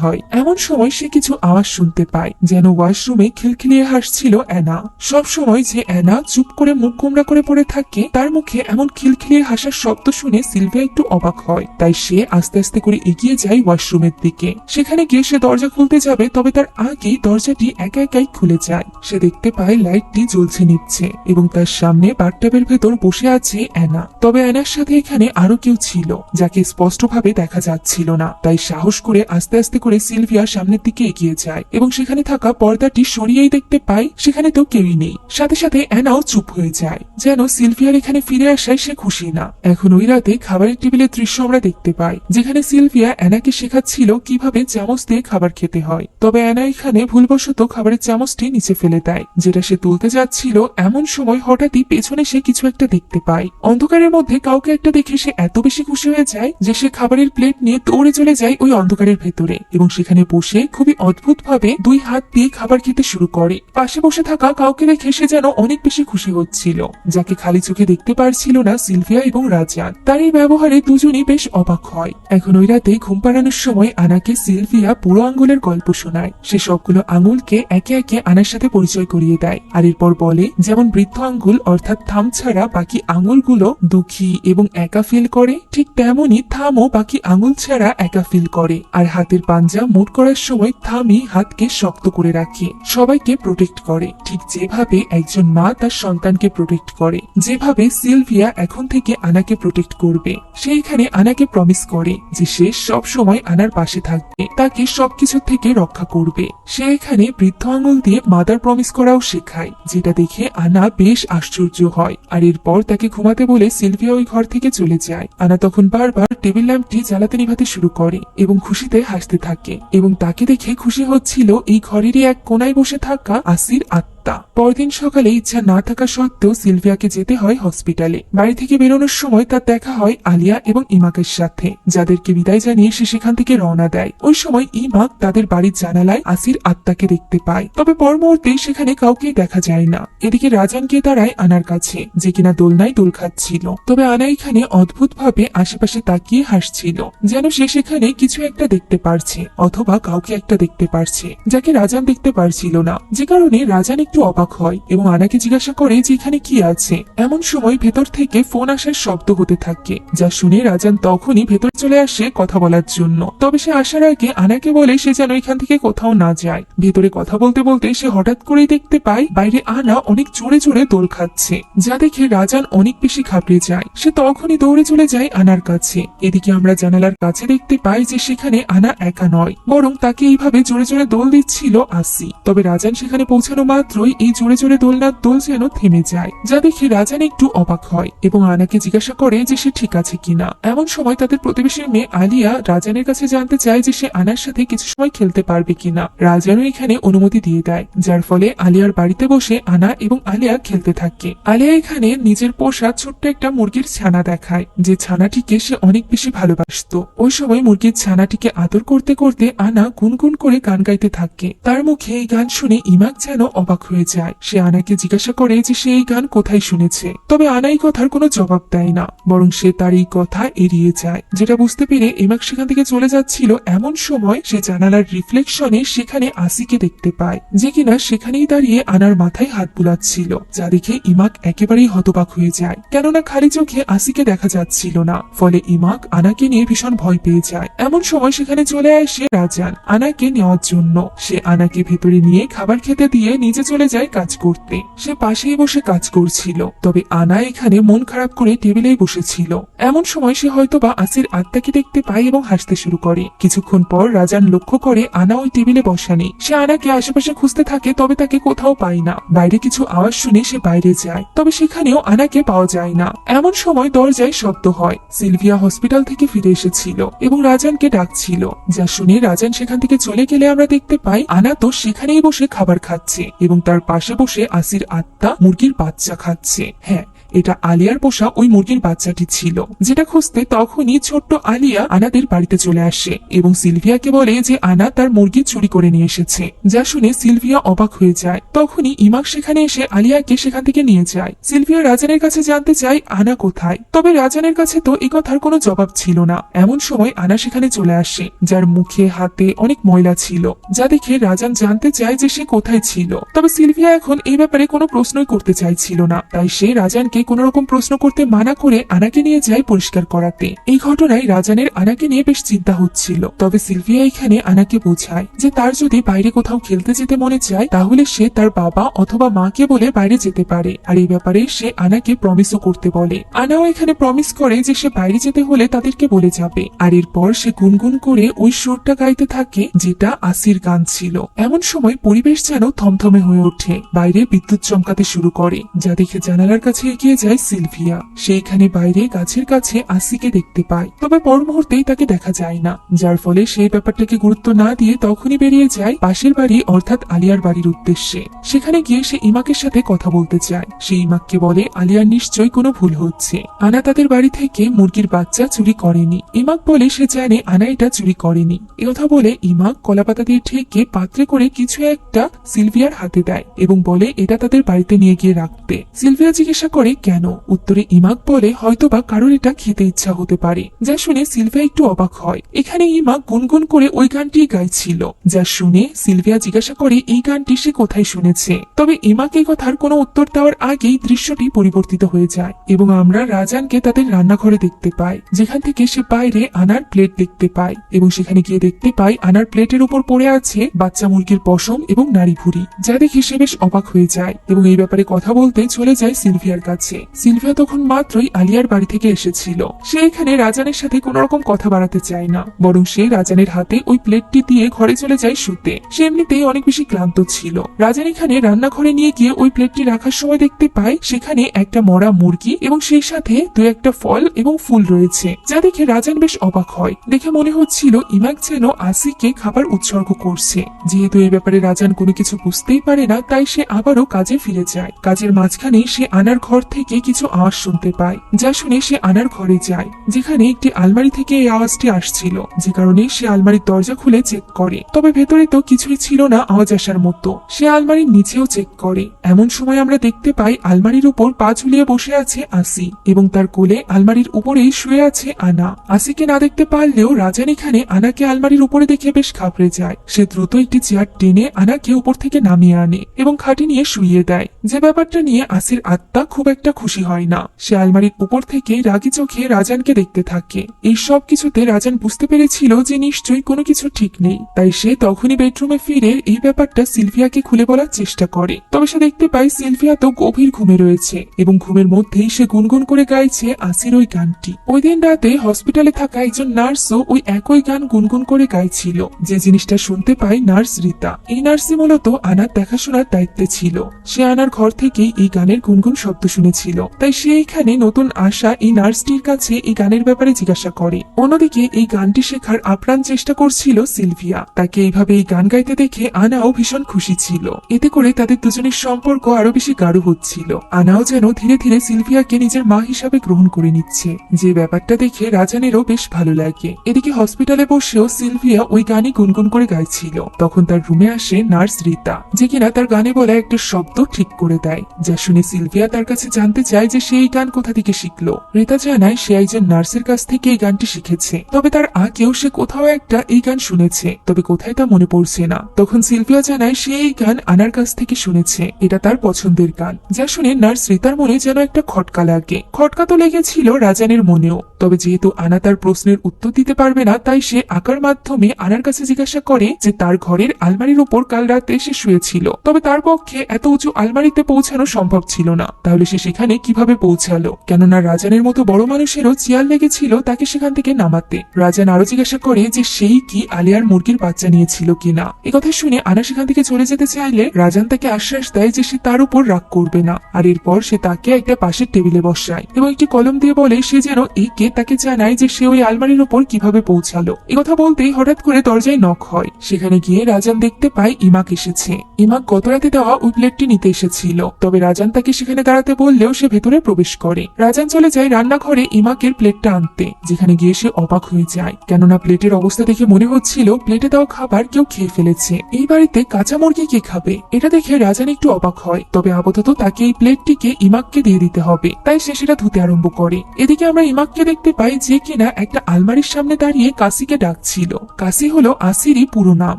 হয়। এমন সময় সে কিছু আওয়াজ শুনতে পায়, যেন ওয়াশরুমে খিলখিলিয়ে হাসছিল অ্যানা। সব সময় যে অ্যানা চুপ করে মুখ গোমড়া করে পড়ে থাকে, তার মুখে এমন খিলখিলিয়ে হাসার শব্দ শুনে সিলভিয়া একটু অবাক হয়। তাই সে আস্তে আস্তে করে এগিয়ে যায় ওয়াশরুমের দিকে। সেখানে গিয়ে সে দরজা খুলতে যাবে, তবে তার আগেই দরজাটি একা একাই খুলে যায়। সে দেখতে পায় লাইটটি জ্বলছে নিচ্ছে এবং তার সামনে বাথটাবের ভেতর বসে আছে অ্যানা। তবে অ্যানার সাথে এখানে আরো কেউ ছিল, যাকে স্পষ্টভাবে দেখা যাচ্ছিল না। তাই সাহস করে আস্তে আস্তে করে সিলভিয়া সামনের দিকে এগিয়ে যায় এবং সেখানে থাকা পর্দাটি সরিয়েই দেখতে পায় সেখানে তো কেউই নেই। সাথে সাথে অ্যানাও চুপ হয়ে যায়, যেন সিলভিয়ার এখানে ফিরে আসায় সে খুশি না। এখন ওই রাতে খাবারের টেবিলের দৃশ্য আমরা দেখতে পাই, যেখানে সিলভিয়া অ্যানাকে শেখাচ্ছিল কিভাবে চামচ দিয়ে খাবার খেতে হয়। তবে অ্যানা এখানে ভুলবশত খাবারের চামচটি নিচে ফেলে দেয়, যেটা সে তুলতে যাচ্ছিল। এমন সময় হঠাৎই পেছনে সে কিছু একটা দেখতে পায়। অন্ধকারের মধ্যে কাউকে একটা দেখে সে এত বেশি খুশি হয়ে যায় যে সে খাবারের প্লেট নিয়ে দৌড়ে চলে যায় ওই অন্ধকারের ভেতরে এবং সেখানে বসে খুবই অদ্ভুত ভাবে দুই হাত দিয়ে খাবার খেতে শুরু করে। পাশে বসে থাকা কাউকে দেখে সে যেন অনেক বেশি খুশি হচ্ছিল, যাকে খালি চোখে দেখতে পারছিল না সিলভিয়া এবং রাজান। তার এই ব্যবহারে দুজনই বেশ অবাক হয়। এখন ওই রাতে ঘুম পাড়ানোর সময় আনাকে সিলভিয়া বুড়ো আঙ্গুলের গল্প শোনায়। সে সবগুলো আঙুলকে একে একে আনার সাথে পরিচয় করিয়ে দেয়, আর এরপর বলে যেমন বৃদ্ধ আঙ্গুল অর্থাৎ থাম ছাড়া বাকি আঙুলগুলো দুঃখী এবং একা ফিল করে, ঠিক তেমনই থামও বাকি আঙুল ছাড়া একা ফিল করে। আর হাতের পাঞ্জা মুট করার সময় থামই হাতকে শক্ত করে রাখে, সবাইকে প্রোটেক্ট করে, ঠিক যেভাবে একজন মা তার সন্তানকে প্রোটেক্ট করে, যেভাবে সিলভিয়া এখন থেকে আনাকে প্রোটেক্ট করবে। সে এখানে আনাকে প্রমিস করে যে সে সব সময় আনার পাশে থাকবে, তাকে সবকিছু থেকে রক্ষা করবে। সে এখানে বৃদ্ধ আঙুল দিয়ে মাদার প্রমিস করাও শেখায়, যেটা দেখে আনা বেশ আশ্চর্য হয়। আর এরপর তাকে ঘুমাতে বলে সিলভিয়া ওই ঘর থেকে চলে যায়। আনা তখন বারবার টেবিল ল্যাম্পটি জ্বালাতে নিভাতে শুরু করে এবং খুশিতে হাসতে থাকে, এবং তাকে দেখে খুশি হচ্ছিল এই ঘরেরই এক কোনায় বসে থাকা আসির আত্মা। পরদিন সকালে ইচ্ছা না থাকা সত্ত্বেও সিলভিয়াকে যেতে হয় হসপিটালে। বাড়ি থেকে বেরোনোর সময় তার দেখা হয় আলিয়া এবং ইমাকের সাথে, যাদেরকে বিদায় জানিয়ে সে সেখান থেকে রওনা দেয়। ওই সময় ইমাক তাদের বাড়ির জানালায় আসির আত্মাকে দেখতে পায়, তবে পর মুহূর্তে সেখানে কাউকে দেখা যায় না। এদিকে রাজান গিয়ে দাঁড়ায় আনার কাছে, যে কিনা দোলনায় দোল খাচ্ছিল। তবে আনা এখানে অদ্ভুত ভাবে আশেপাশে তাকিয়ে হাসছিল, যেন সে সেখানে কিছু একটা দেখতে পারছে অথবা কাউকে একটা দেখতে পারছে, যাকে রাজান দেখতে পারছিল না। যে কারণে রাজান একটু অবাক হয় এবং আনাকে জিজ্ঞাসা করে যে এখানে কি আছে। এমন সময় ভেতর থেকে ফোন আসার শব্দ হতে থাকে, যা শুনে রাজান তখনই ভেতর চলে আসে কথা বলার জন্য। তবে সে আসার আগে আনাকে বলে সে যেন এখান থেকে কোথাও না যায়। ভেতরে কথা বলতে বলতে সে হঠাৎ করেই দেখতে পায় বাইরে আনা অনেক জোরে জোরে দোল খাচ্ছে, যা দেখে রাজান অনেক বেশি ঘাবড়ে যায়। সে তখনই দৌড়ে চলে যায় আনার কাছে। এদিকে আমরা জানালার কাছে দেখতে পাই যে সেখানে আনা একা নয়, বরং তাকে এইভাবে জোরে জোরে দোল দিচ্ছিল আসি। তবে রাজান সেখানে পৌঁছানো মাত্রই এই জোরে জোরে দোলনার দোল যেন থেমে যায়, যা দেখে রাজান একটু অবাক হয় এবং আনাকে জিজ্ঞাসা করে যে সে ঠিক আছে কিনা। এমন সময় তাদের প্রতিবেশীর মেয়ে আলিয়া রাজানের কাছে জানতে চায় যে সে আনার সাথে কিছু সময় খেলতে পারবে কিনা। রাজানও এখানে অনুমতি দিয়ে দেয়, যার ফলে আলিয়ার বাড়িতে বসে আনা এবং আলিয়া খেলতে থাকে। আলিয়া এখানে নিজের পোষা ছোট্ট একটা মুরগির ছানা দেখায়, যে ছানাটিকে সে অনেক বেশি ভালোবাসতো। ওই সময় মুরগির ছানাটিকে আদর করতে করতে আনা গুনগুন করে গান গাইতে থাকে। তার মুখে এই গান শুনে ইমাক যেন অবাক হয়ে যায়। সে আনাকে জিজ্ঞাসা করে যে সে এই গান কোথায় শুনেছে, তবে আনা এই কথার কোনো জবাব দেয় না, বরং সে তার এই কথা এড়িয়ে যায়। যেটা বুঝতে পেরে ইমাক সেখান থেকে চলে যাচ্ছিল, এমন সময় সে জানালার রিফ্লেকশনে সেখানে আসিকে দেখতে পায়, যে কিনা সেখানেই দাঁড়িয়ে আনার মাথায় হাত বুলাচ্ছিল, যা দেখে ইমাক একেবারেই হতবাক হয়ে যায়, কেননা খালি চোখে আসিকে দেখা যাচ্ছিল না। ফলে ইমাক আনাকে নিয়ে ভীষণ ভয় পেয়ে যায়। এমন সময় সেখানে চলে আসে রাজান আনাকে নেওয়ার জন্য। সে আনাকে ভেতরে নিয়ে খাবার খেতে দিয়ে নিচে চলে যায় কাজ করতে। সে পাশেই বসে কাজ করছিল, তবে আনা এখানে মন খারাপ করে টেবিলেই বসেছিল। এমন সময় সে হয়তোবা আসির আত্মাকে দেখতে পায় এবং হাসতে শুরু করে। কিছুক্ষণ পর রাজান লক্ষ্য করে আনা ওই টেবিলে বসা নেই। সে আনাকে আশেপাশে খুঁজতে থাকে, তবে তাকে কোথাও পায় না। বাইরে কিছু আওয়াজ শুনে সে বাইরে যায়, তবে সেখানেও আনাকে পাওয়া যায় না। এমন সময় দরজায় শব্দ হয়। সিলভিয়া হসপিটাল থেকে ফিরে এসেছিল এবং রাজানকে ডাকছিল, যা শুনে রাজান সেখান থেকে চলে গেলে আমরা দেখতে পাই আনা তো সেখানেই বসে খাবার খাচ্ছে এবং তার পাশে বসে আসির আত্মা মুরগির বাচ্চা খাচ্ছে। হ্যাঁ, এটা আলিয়ার পোষা ওই মুরগির বাচ্চাটি ছিল, যেটা খুঁজতে তখনই ছোট্ট আলিয়া আনাদের বাড়িতে চলে আসে এবং সিলভিয়াকে বলে যে আনা তার মুরগি চুরি করে নিয়ে এসেছে। যা শুনে সিলভিয়া অবাক হয়ে যায়। তখনই ইমাক সেখানে এসে আলিয়াকে সেখান থেকে নিয়ে যায়। সিলভিয়া রাজানের কাছে জানতে চায় আনা কোথায়, তবে রাজানের কাছে তো এই কথার কোনো জবাব ছিল না। এমন সময় আনা সেখানে চলে আসে, যার মুখে হাতে অনেক ময়লা ছিল, যা দেখে রাজান জানতে চায় যে সে কোথায় ছিল। তবে সিলভিয়া এখন এই ব্যাপারে কোনো প্রশ্নই করতে চাইছিল না, তাই সে রাজানকে কোনো রকম প্রশ্ন করতে মানা করে আনাকে নিয়ে যায় পরিষ্কার করাতে। এই ঘটনায় রাজানের আনাকে নিয়ে বেশ চিন্তা হচ্ছিল। তবে সিলভিয়া এখানে আনাকে বোঝায় যে তার যদি বাইরে কোথাও খেলতে যেতে মনে চায় তাহলে সে তার বাবা অথবা মাকে বলে বাইরে যেতে পারে, আর এই ব্যাপারে সে আনাকে প্রমিসও করতে বলে। আনাও এখানে প্রমিস করে যে সে বাইরে যেতে হলে তাদেরকে বলে যাবে। আর এরপর সে গুনগুন করে ওই সুরটা গাইতে থাকে যেটা আসির গান ছিল। এমন সময় পরিবেশ যেন থমথমে হয়ে ওঠে, বাইরে বিদ্যুৎ চমকাতে শুরু করে, যা দেখে জানালার কাছে এগিয়ে যায় সিলভিয়া। সে এখানে বাইরে গাছের কাছে আসিকে দেখতে পায়, তবে পর মুহূর্তেই তাকে দেখা যায় না, যার ফলে সেই ব্যাপারটাকে গুরুত্ব না দিয়ে তখনই বেরিয়ে যায় পাশের বাড়ি অর্থাৎ আলিয়ার বাড়ির উদ্দেশ্যে। সেখানে গিয়ে সে ইমাকের সাথে কথা বলতে চায়। সে ইমাককে বলে আলিয়ার নিশ্চয়ই কোনো ভুল হচ্ছে, আনা তাদের বাড়ি থেকে মুরগির বাচ্চা চুরি করেনি। ইমাক বলে সে জানে আনা এটা চুরি করেনি। এ কথা বলে ইমাক কলাপাতা দিয়ে ঠেকে পাত্রে করে কিছু একটা সিলভিয়ার হাতে দেয় এবং বলে এটা তাদের বাড়িতে নিয়ে গিয়ে রাখতে। সিলভিয়া জিজ্ঞাসা করে কেন? উত্তরে ইমাক বলে হয়তোবা কারোর এটা খেতে ইচ্ছা হতে পারে। যা শুনে সিলভিয়া একটু অবাক হয়। এখানে ইমাক গুনগুন করে ওই গানটি গাইছিল, যা শুনে সিলভিয়া জিজ্ঞাসা করে এই গানটি সে কোথায় শুনেছে। তবে ইমাক এই কথার কোনো উত্তর দেওয়ার আগেই দৃশ্যটি পরিবর্তিত হয়ে যায় এবং আমরা রাজানকে তাদের রান্নাঘরে দেখতে পাই, যেখান থেকে সে বাইরে আনার প্লেট দেখতে পায় এবং সেখানে গিয়ে দেখতে পাই আনার প্লেটের উপর পড়ে আছে বাচ্চা মুরগির পশম এবং নাড়ি ভুড়ি, যা দেখে সে বেশ অবাক হয়ে যায় এবং এই ব্যাপারে কথা বলতে চলে যায় সিলভিয়ার কাছে। সিলভিয়া তখন মাত্রই আলিয়ার বাড়ি থেকে এসেছিল। সে এখানে রাজানের সাথে কোনো রকম কথা বাড়াতে চায় না, বরং সে রাজানের হাতে ওই প্লেটটি দিয়ে ঘরে চলে যায় শুতে। সে এমনিতেই অনেক বেশি ক্লান্ত ছিল। রাজান এখানে রান্নাঘরে নিয়ে গিয়ে ওই প্লেটটি রাখার সময় দেখতে পায় সেখানে একটা মরা মুরগি এবং সেই সাথে দু একটা ফল এবং ফুল রয়েছে, যা দেখে রাজান বেশ অবাক হয়। দেখে মনে হচ্ছিল ইমাক যেন আসিকে খাবার উৎসর্গ করছে। যেহেতু এই ব্যাপারে রাজান কোনো কিছু বুঝতেই পারে না, তাই সে আবারও কাজে ফিরে যায়। কাজের মাঝখানে সে আনার ঘর থেকে কিছু আওয়াজ শুনতে পায়, যা শুনে সে আনার ঘরে যায়, যেখানে একটি আলমারি থেকে এই আওয়াজটি আসছিল, যে কারণে সে আলমারির দরজা খুলে চেক করে। তবে ভেতরে তো কিছুই ছিল না আওয়াজ আসার মতো। সে আলমারির নিচেও চেক করে। এমন সময় আমরা দেখতে পাই আলমারির উপর পা ঝুলিয়ে বসে আছে আসি এবং তার কোলে আলমারির উপরেই শুয়ে আছে আনা। আসিকে না দেখতে পারলেও রাজান এখানে আনাকে আলমারির উপরে দেখে বেশ ঘাবড়ে যায়। সে দ্রুত একটি চেয়ার টেনে আনাকে উপর থেকে নামিয়ে আনে এবং খাটে নিয়ে শুইয়ে দেয়, যে ব্যাপারটা নিয়ে আসির আত্মা খুব একটা খুশি হয় না। সে আলমারির উপর থেকে রাগী চোখে রাজানকে দেখতে থাকে। এই সব কিছুতে রাজান বুঝতে পেরেছিল যে নিশ্চয়ই কোনো কিছু ঠিক নেই, তাই সে তখনই বেডরুমে ফিরে এই ব্যাপারটা সিলভিয়াকে খুলে বলার চেষ্টা করে। তবে সে দেখতে পায় সিলভিয়া তো গভীর ঘুমে রয়েছে এবং ঘুমের মধ্যেই সে গুনগুন করে গাইছে আসির ওই গানটি। ওই দিন রাতে হসপিটালে থাকা একজন নার্সও ওই একই গান গুনগুন করে গাইছিল। যে জিনিসটা শুনতে পায় নার্স রীতা। এই নার্সই মূলত আনার দেখাশোনার দায়িত্বে ছিল। সে আনার ঘর থেকেই এই গানের গুনগুন শব্দ শুনেছিল, তাই সে এখানে নতুন আসা এই নার্সটির কাছে এই গানের ব্যাপারে জিজ্ঞাসা করে। অন্যদিকে এই গানটি শেখার আপ্রাণ চেষ্টা করছিল সিলভিয়া। তাকে এইভাবে এই গান গাইতে দেখে আনাও ভীষণ খুশি ছিল। এতে করে তাদের দুজনের সম্পর্ক আরো বেশি গাঢ় হচ্ছিল। আনাও যেন ধীরে ধীরে সিলভিয়াকে নিজের মা হিসাবে গ্রহণ করে নিচ্ছে, যে ব্যাপারটা দেখে রাজানেরও বেশ ভালো লাগে। এদিকে হসপিটালে বসেও সিলভিয়া ওই গানই গুনগুন করে গাইছিল। তখন তার রুমে আসে নার্স রীতা, যে কিনা তার গানে বলা একটা শব্দ ঠিক করে দেয়, যা শুনে সিলভিয়া তার কাছে জানতে চায় যে সে এই গান কোথা থেকে শিখলো। রীতা জানায় সে একজন নার্সের কাছ থেকে এই গানটি শিখেছে, তবে তার আগেও সে কোথাও একটা এই গান শুনেছে, তবে কোথায় তা মনে পড়ছে না। তখন সিলভিয়া জানায় সে এই গান আনার কাছ থেকে শুনেছে, এটা তার পছন্দের গান। যা শুনে নার্স রীতার মনে যেন একটা খটকা লাগে। খটকা তো লেগেছিল রাজানের মনেও। তবে যেহেতু আনা তার প্রশ্নের উত্তর দিতে পারবে না, তাই সে আঁকার মাধ্যমে আনার কাছে জিজ্ঞাসা করে যে তার ঘরের আলমারির উপর কাল রাতে সে শুয়েছিল, তবে তার পক্ষে এত উঁচু আলমারিতে পৌঁছানো সম্ভব ছিল না। তাহলে সে সেখানে কিভাবে পৌঁছালো? কেননা রাজানের মতো বড় মানুষেরও চেয়ার লেগেছিল তাকে সেখান থেকে নামাতে। রাজান আরো জিজ্ঞাসা করে যে সেই কি আলিয়ার মুরগির বাচ্চা নিয়েছিল কিনা। একথা শুনে আনা সেখান থেকে চলে যেতে চাইলে রাজান তাকে আশ্বাস দেয় যে সে তার উপর রাগ করবে না। আর এরপর সে তাকে একটা পাশের টেবিলে বসায় এবং একটি কলম দিয়ে বলে সে যেন একে তাকে জানায় যে সে ওই আলমারির উপর কিভাবে পৌঁছালো। একথা বলতেই হঠাৎ করে দরজায় নক হয়। সেখানে গিয়ে রাজান দেখতে পায় ইমাক এসেছে। ইমাক গত রাতে দেওয়া ওই প্লেটটি নিতে এসেছিল, তবে রাজান তাকে সেখানে দাঁড়াতে বললেও সে ভেতরে প্রবেশ করে। রাজান চলে যায় রান্নাঘরে ইমাকের প্লেটটা আনতে, যেখানে গিয়ে সে অবাক হয়ে যায়, কেননা প্লেটের অবস্থা দেখে মনে হচ্ছিল প্লেটে দেওয়া খাবার কেউ খেয়ে ফেলেছে। এই বাড়িতে কাঁচা মুরগি কে খাবে? এটা দেখে রাজান একটু অবাক হয়, তবে আপাতত তাকে এই প্লেটটিকে ইমাককে দিয়ে দিতে হবে, তাই সে সেটা ধুতে আরম্ভ করে। এদিকে আমরা ইমাককে দেখতে পাই যে কিনা একটা আলমারির সামনে দাঁড়িয়ে কাশিকে ডাকছিল। কাশি হলো আসিরই পুরো নাম।